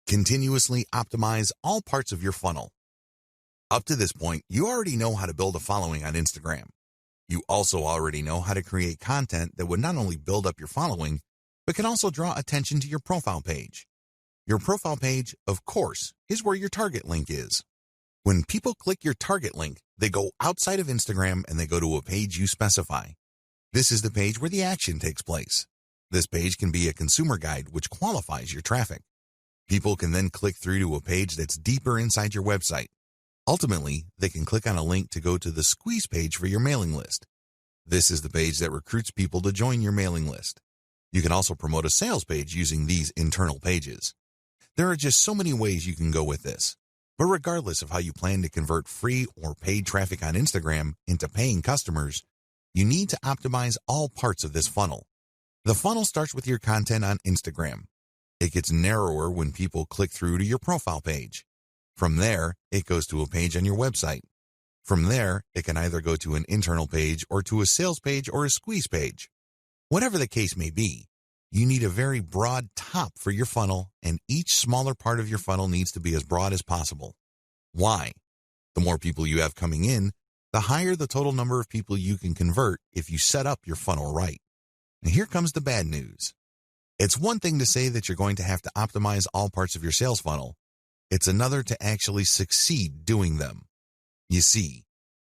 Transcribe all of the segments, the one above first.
Continuously optimize all parts of your funnel. Up to this point, you already know how to build a following on Instagram. You also already know how to create content that would not only build up your following, but can also draw attention to your profile page. Your profile page, of course, is where your target link is. When people click your target link, they go outside of Instagram and they go to a page you specify. This is the page where the action takes place. This page can be a consumer guide which qualifies your traffic. People can then click through to a page that's deeper inside your website. Ultimately, they can click on a link to go to the squeeze page for your mailing list. This is the page that recruits people to join your mailing list. You can also promote a sales page using these internal pages. There are just so many ways you can go with this. But regardless of how you plan to convert free or paid traffic on Instagram into paying customers, you need to optimize all parts of this funnel. The funnel starts with your content on Instagram. It gets narrower when people click through to your profile page. From there, it goes to a page on your website. From there, it can either go to an internal page or to a sales page or a squeeze page. Whatever the case may be, you need a very broad top for your funnel, and each smaller part of your funnel needs to be as broad as possible. Why? The more people you have coming in, the higher the total number of people you can convert if you set up your funnel right. And here comes the bad news. It's one thing to say that you're going to have to optimize all parts of your sales funnel. It's another to actually succeed doing them. You see,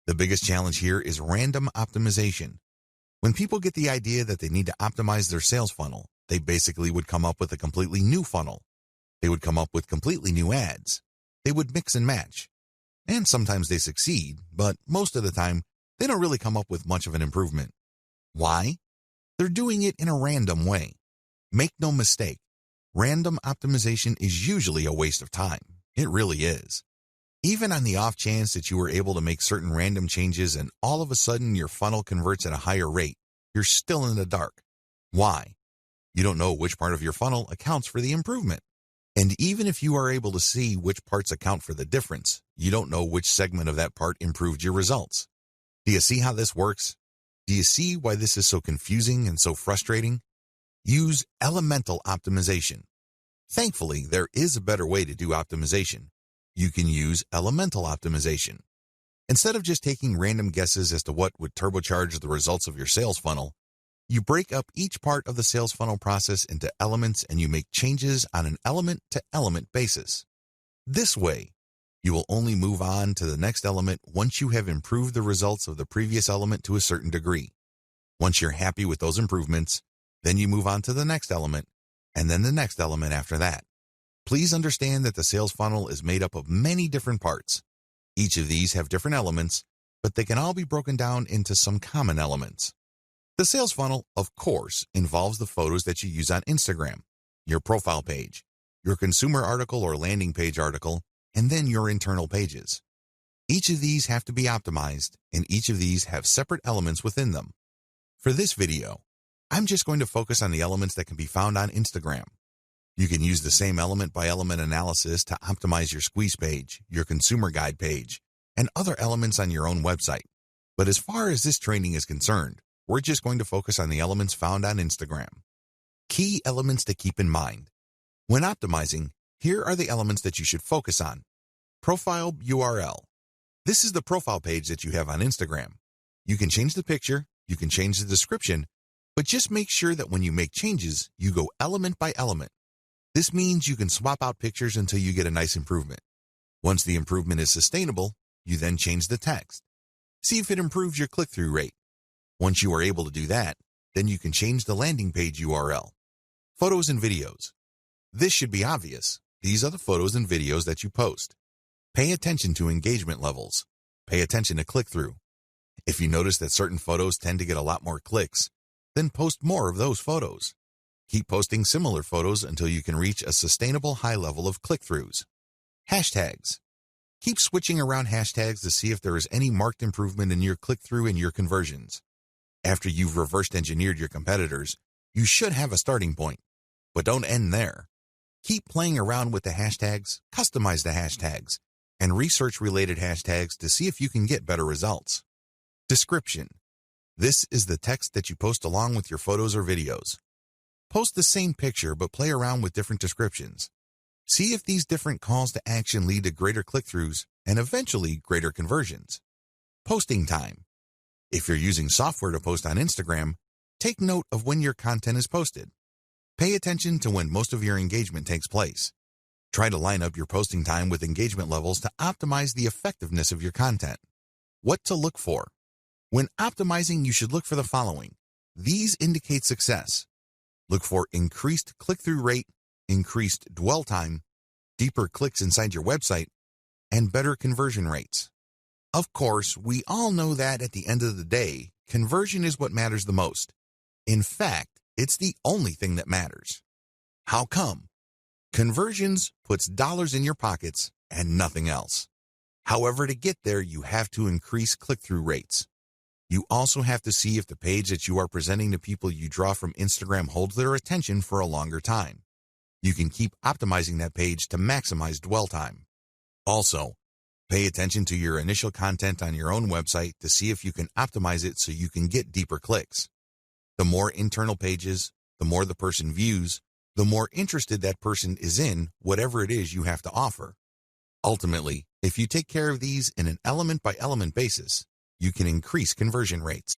the biggest challenge here is random optimization. When people get the idea that they need to optimize their sales funnel, they basically would come up with a completely new funnel. They would come up with completely new ads. They would mix and match. And sometimes they succeed, but most of the time, they don't really come up with much of an improvement. Why? They're doing it in a random way. Make no mistake, random optimization is usually a waste of time. It really is. Even on the off chance that you were able to make certain random changes and all of a sudden your funnel converts at a higher rate, you're still in the dark. Why? You don't know which part of your funnel accounts for the improvement. And even if you are able to see which parts account for the difference, you don't know which segment of that part improved your results. Do you see how this works? Do you see why this is so confusing and so frustrating? Use elemental optimization. Thankfully, there is a better way to do optimization. You can use elemental optimization. Instead of just taking random guesses as to what would turbocharge the results of your sales funnel, you break up each part of the sales funnel process into elements and you make changes on an element-to-element basis. This way, you will only move on to the next element once you have improved the results of the previous element to a certain degree. Once you're happy with those improvements, then you move on to the next element, and then the next element after that. Please understand that the sales funnel is made up of many different parts. Each of these have different elements, but they can all be broken down into some common elements. The sales funnel, of course, involves the photos that you use on Instagram, your profile page, your consumer article or landing page article, and then your internal pages. Each of these have to be optimized, and each of these have separate elements within them. For this video, I'm just going to focus on the elements that can be found on Instagram. You can use the same element-by-element analysis to optimize your squeeze page, your consumer guide page, and other elements on your own website. But as far as this training is concerned, we're just going to focus on the elements found on Instagram. Key elements to keep in mind. When optimizing, here are the elements that you should focus on. Profile URL. This is the profile page that you have on Instagram. You can change the picture, you can change the description, but just make sure that when you make changes, you go element by element. This means you can swap out pictures until you get a nice improvement. Once the improvement is sustainable, you then change the text. See if it improves your click-through rate. Once you are able to do that, then you can change the landing page URL. Photos and videos. This should be obvious. These are the photos and videos that you post. Pay attention to engagement levels. Pay attention to click-through. If you notice that certain photos tend to get a lot more clicks, then post more of those photos. Keep posting similar photos until you can reach a sustainable high level of click-throughs. Hashtags. Keep switching around hashtags to see if there is any marked improvement in your click-through and your conversions. After you've reversed engineered your competitors, you should have a starting point. But don't end there. Keep playing around with the hashtags, customize the hashtags, and research related hashtags to see if you can get better results. Description. This is the text that you post along with your photos or videos. Post the same picture but play around with different descriptions. See if these different calls to action lead to greater click-throughs and eventually greater conversions. Posting time. If you're using software to post on Instagram, take note of when your content is posted. Pay attention to when most of your engagement takes place. Try to line up your posting time with engagement levels to optimize the effectiveness of your content. What to look for. When optimizing, you should look for the following. These indicate success. Look for increased click-through rate, increased dwell time, deeper clicks inside your website, and better conversion rates. Of course, we all know that at the end of the day, conversion is what matters the most. In fact, it's the only thing that matters. How come? Conversions puts dollars in your pockets and nothing else. However, to get there, you have to increase click-through rates. You also have to see if the page that you are presenting to people you draw from Instagram holds their attention for a longer time. You can keep optimizing that page to maximize dwell time. Also, pay attention to your initial content on your own website to see if you can optimize it so you can get deeper clicks. The more internal pages, the more the person views, the more interested that person is in whatever it is you have to offer. Ultimately, if you take care of these in an element-by-element basis, you can increase conversion rates.